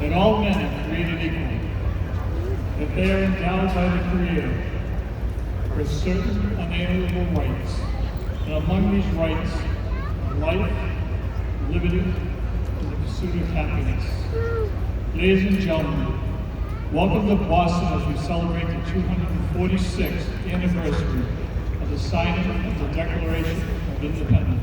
that all men are created equal, that they are endowed by the Creator with certain unalienable rights, and among these rights are life, liberty, and the pursuit of happiness. Ladies and gentlemen, welcome to Boston as we celebrate the 246th anniversary of the signing of the Declaration of Independence.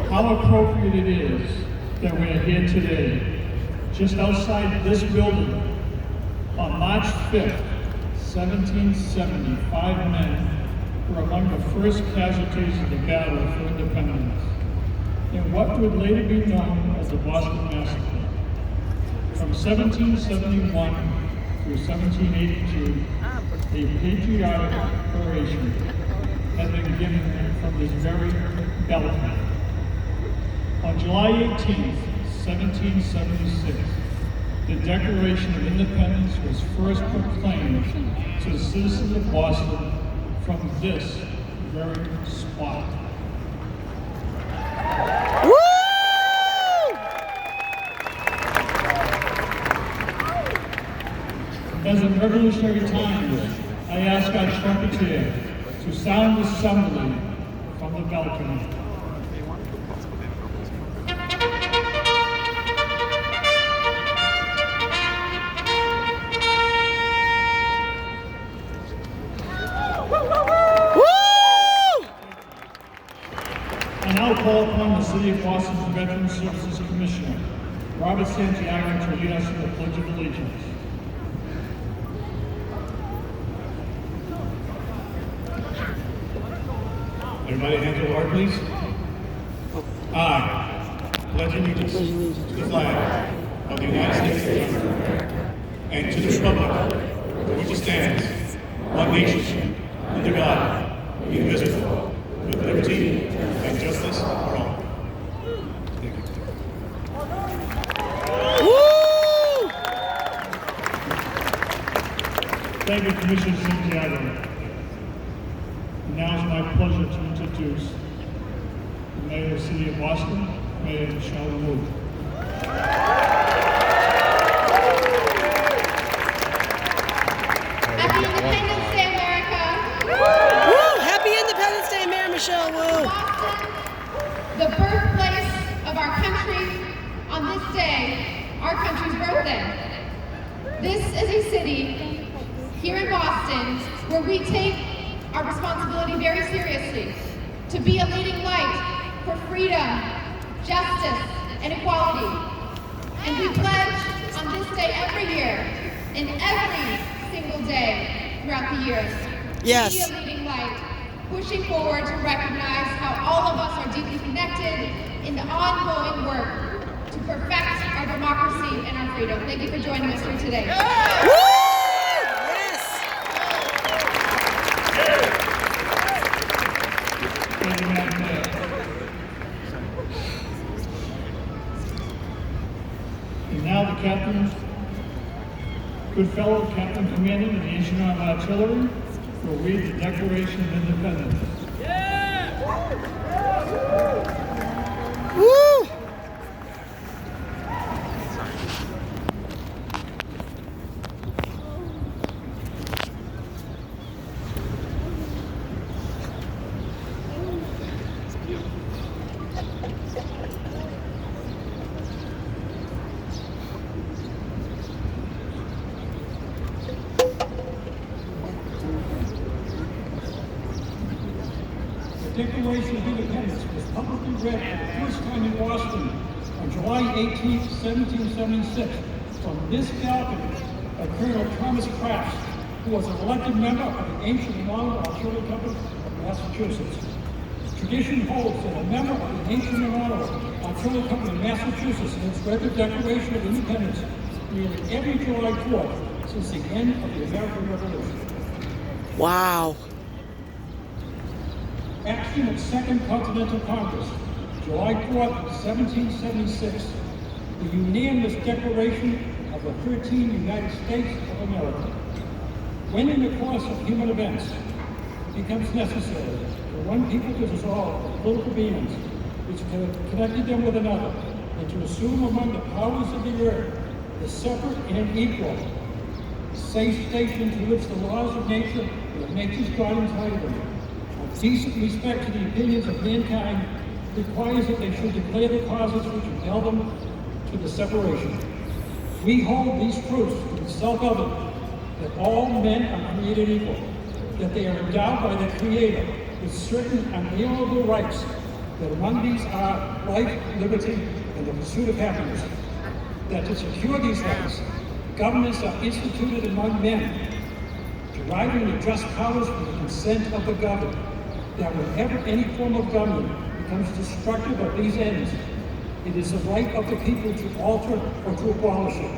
How appropriate it is that we are here today, just outside this building, on March 5th, 1770, 5 men were among the first casualties of the battle for independence, in what would later be known as the Boston Massacre. From 1771 through 1782, a patriotic oration had been given from this very balcony. On July 18, 1776, the Declaration of Independence was first proclaimed to the citizens of Boston from this very spot. As in revolutionary times, I ask our trumpeter to sound the assembly from the balcony. I now call upon the City of Boston's Veteran Services Commissioner, Robert Santiago, to lead us in the Pledge of Allegiance. Everybody hands to the heart, please. I pledge allegiance to the flag of the United States of America and to the republic for which it stands, one nation, under God, indivisible, with liberty and justice for all. Thank you. Thank you, Commissioner Santiago. Now it's my pleasure to introduce the Mayor of the City of Boston, Mayor Michelle Wu. Happy Independence Day, America! Woo! Happy Independence Day, Mayor Michelle Wu! Boston, the birthplace of our country, on this day, our country's birthday. This is a city here in Boston where we take our responsibility very seriously to be a leading light for freedom, justice, and equality. And we pledge on this day every year, and every single day throughout the years, Yes. to be a leading light, pushing forward to recognize how all of us are deeply connected in the ongoing work to perfect our democracy and our freedom. Thank you for joining us here today. Woo! Yes! Thank you, Madam Mayor. And now the Captain, Goodfellow, Captain Commanding of the Ancient Armed Artillery, will read the Declaration of Independence. Woo! The Declaration of Independence was publicly read for the first time in Boston on July 18, 1776, from this balcony by Colonel Thomas Crafts, who was an elected member of the Ancient and Modern Artillery Company of Massachusetts. Tradition holds that a member of the Ancient and Modern Artillery Company of Massachusetts has read the Declaration of Independence nearly every July 4th since the end of the American Revolution. Wow. Action of Second Continental Congress, July 4th, 1776, the unanimous declaration of the 13 United States of America. When in the course of human events it becomes necessary for one people to dissolve the political bands which connected them with another, and to assume among the powers of the earth the separate and equal safe station to which the laws of nature and of nature's God entitle them, of decent respect to the opinions of mankind, requires that they should declare the causes which impel them to the separation. We hold these truths to be self-evident, that all men are created equal, that they are endowed by their Creator with certain unalienable rights, that among these are life, liberty, and the pursuit of happiness, that to secure these rights, governments are instituted among men, deriving the just powers from the consent of the governed, that whenever any form of government becomes destructive of these ends, it is the right of the people to alter or to abolish it,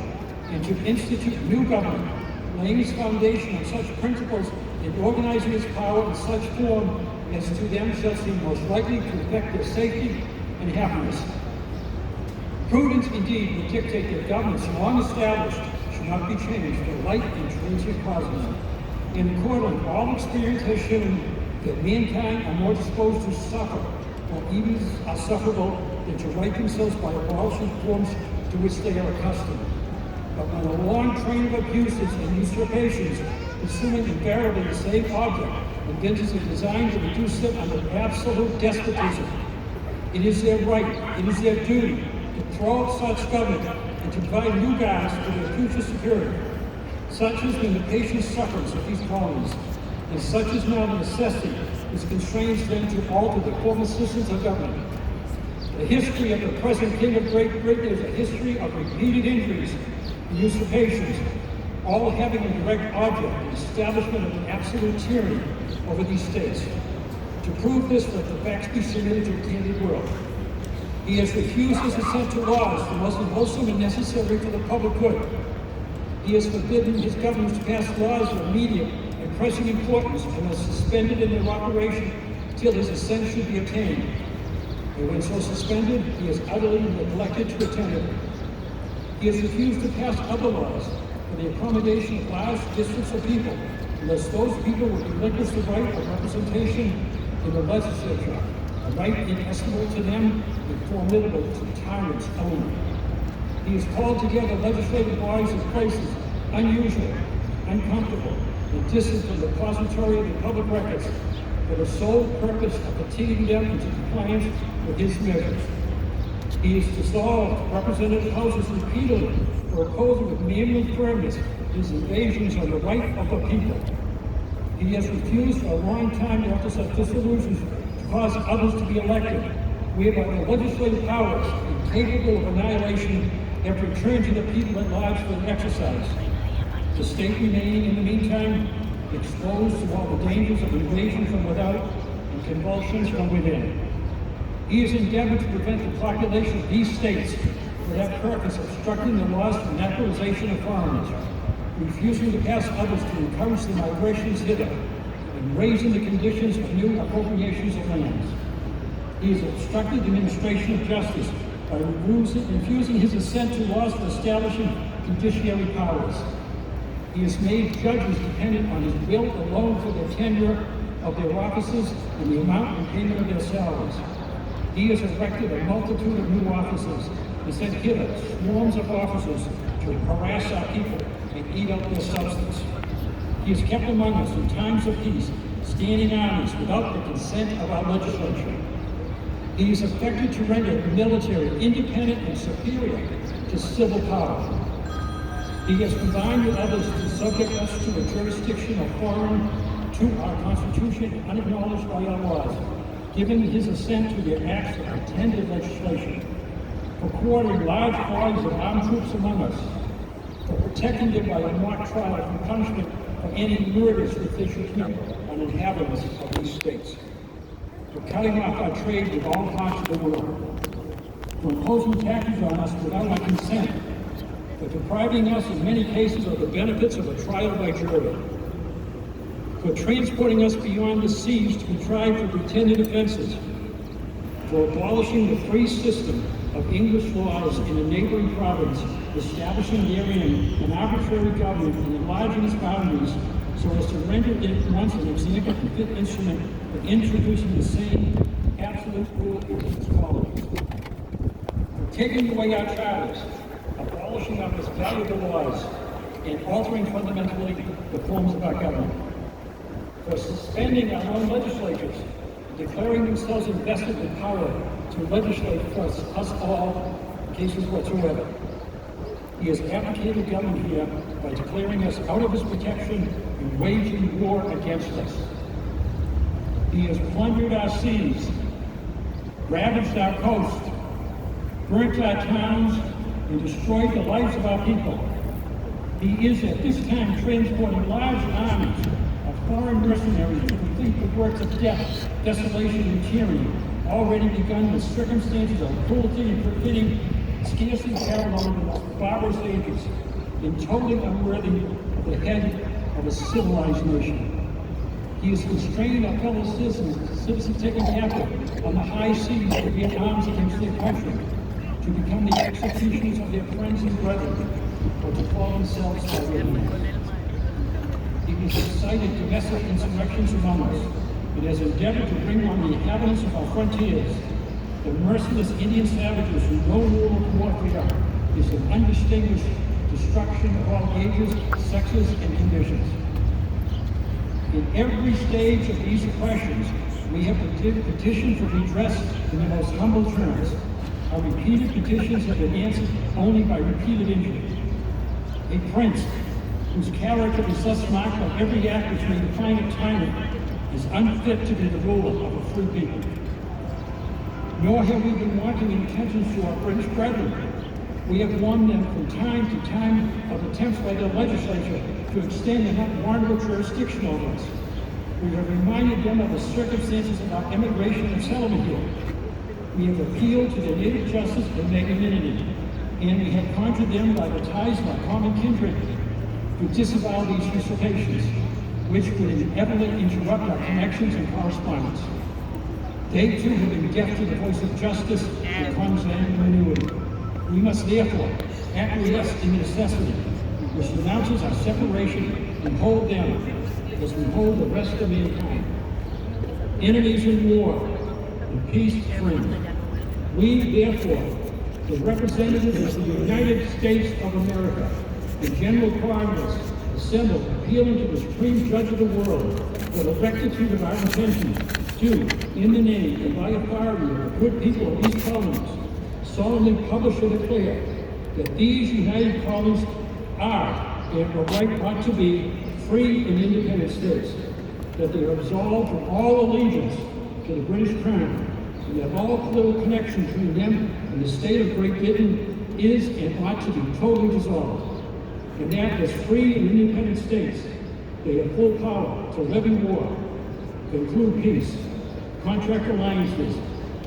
and to institute new government, laying its foundation on such principles and organizing its power in such form as to them shall seem most likely to affect their safety and happiness. Prudence indeed would dictate that governments long established should not be changed for light and transient causes. In accordance, all experience has shown that mankind are more disposed to suffer, or even are sufferable, than to right themselves by abolishing forms to which they are accustomed. But when a long train of abuses and usurpations, pursuing invariably the same object, evinces a design to reduce them under absolute despotism, it is their right, it is their duty, to throw up such government and to provide new guards for their future security. Such has been the patient sufferance of these colonies, and such is now the necessity which constrains them to alter the former systems of government. The history of the present King of Great Britain is a history of repeated injuries and usurpations, all having a direct object, the establishment of an absolute tyranny over these states. To prove this, let the facts be submitted to a candid world. He has refused his assent to laws, the most wholesome and necessary for the public good. He has forbidden his governments to pass laws of immediate and pressing importance, and has suspended in their operation till his assent should be obtained. And when so suspended, he has utterly neglected to attend it. He has refused to pass other laws for the accommodation of large districts of people, unless those people would relinquish the right of representation in the legislature, a right inestimable to them and formidable to tyrants only. He has called together legislative bodies in places unusual, uncomfortable, and distant from the repository of the public records, for the sole purpose of fatiguing them into compliance with his measures. He has dissolved representative houses repeatedly for opposing with manly firmness his invasions on the right of the people. He has refused for a long time after such dissolutions to cause others to be elected, whereby the legislative powers, incapable of annihilation, have returned to the people at large for exercise. The state remaining in the meantime exposed to all the dangers of invasion from without and convulsions from within. He has endeavored to prevent the population of these states for that purpose, obstructing the laws for naturalization of foreigners, refusing to pass others to encourage the migrations hither, and raising the conditions of new appropriations of lands. He has obstructed the administration of justice by refusing his assent to laws for establishing judiciary powers. He has made judges dependent on his will alone for their tenure of their offices and the amount and payment of their salaries. He has erected a multitude of new offices and sent hither swarms of officers to harass our people and eat up their substance. He has kept among us in times of peace standing armies without the consent of our legislature. He is affected to render the military independent and superior to civil power. He has combined with others to subject us to a jurisdiction of foreign to our Constitution and unacknowledged by our laws, giving his assent to their acts of pretended legislation, for quartering large bodies of armed troops among us, for protecting them by a mock trial from punishment for any murders that they should commit on inhabitants of these states, for cutting off our trade with all parts of the world, for imposing taxes on us without our consent, for depriving us in many cases of the benefits of a trial by jury, for transporting us beyond the seas to be tried for pretended offenses, for abolishing the free system of English laws in a neighboring province, establishing therein an arbitrary government and enlarging its boundaries so as to render it once an example and fit instrument of introducing the same absolute rule into its qualities. For taking away our charters, abolishing our most valuable laws, and altering fundamentally the forms of our government. For suspending our own legislatures, declaring themselves invested with power to legislate for us all cases whatsoever. He has abdicated government here by declaring us out of his protection and waging war against us. He has plundered our seas, ravaged our coast, burnt our towns, and destroyed the lives of our people. He is at this time transporting large armies of foreign mercenaries to complete the works of death, desolation, and tyranny, already begun with circumstances of cruelty and perfidy scarcely paralleled in the most barbarous ages, and totally unworthy of the head of a civilized nation. He has constrained our fellow citizens taken captive on the high seas to bear arms against their country, to become the executioners of their friends and brethren, or to fall themselves by their hands. He has incited domestic insurrections among us, and has endeavored to bring on the inhabitants of our frontiers the merciless Indian savages who know rule of warfare is an undistinguished destruction of all ages, sexes, and conditions. In every stage of these oppressions, we have petitioned for redress in the most humble terms. Our repeated petitions have been answered only by repeated injury. A prince whose character is thus marked by every act which may define a tyrant is unfit to be the ruler of a free people. Nor have we been wanting intentions to our British brethren. We have warned them from time to time of attempts by their legislature to extend an unwarrantable jurisdiction over us. We have reminded them of the circumstances of our emigration and settlement here. We have appealed to their native justice and magnanimity, and we have conjured them by the ties of our common kindred to disavow these usurpations, which would inevitably interrupt our connections and correspondence. They too have been deaf to the voice of justice and consanguinity. We must therefore acquiesce in the necessity which announces our separation and hold them as we hold the rest of mankind. Enemies in war, and peace friend. We therefore, the representatives of the United States of America, the General Congress, assemble, appealing to the Supreme Judge of the world for the rectitude of our intentions, to, in the name and by authority of the good people of these colonies, solemnly publish and declare that these united colonies are, and by right ought to be, free and independent states, that they are absolved from all allegiance to the British Crown, and that all political connection between them and the state of Great Britain is and ought to be totally dissolved, and that as free and independent states, they have full power to levy war, conclude peace, contract alliances,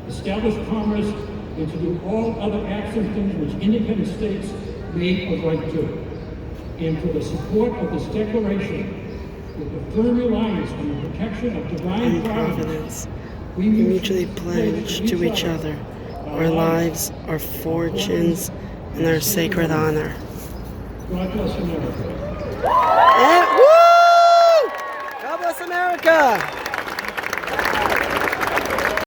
establish commerce, and to do all other acts and things which independent states may of right do. And for the support of this declaration, with the firm reliance on the protection of divine providence, we mutually pledge to each other our lives, our fortunes, and our sacred honor. God bless America. And, woo! God bless America!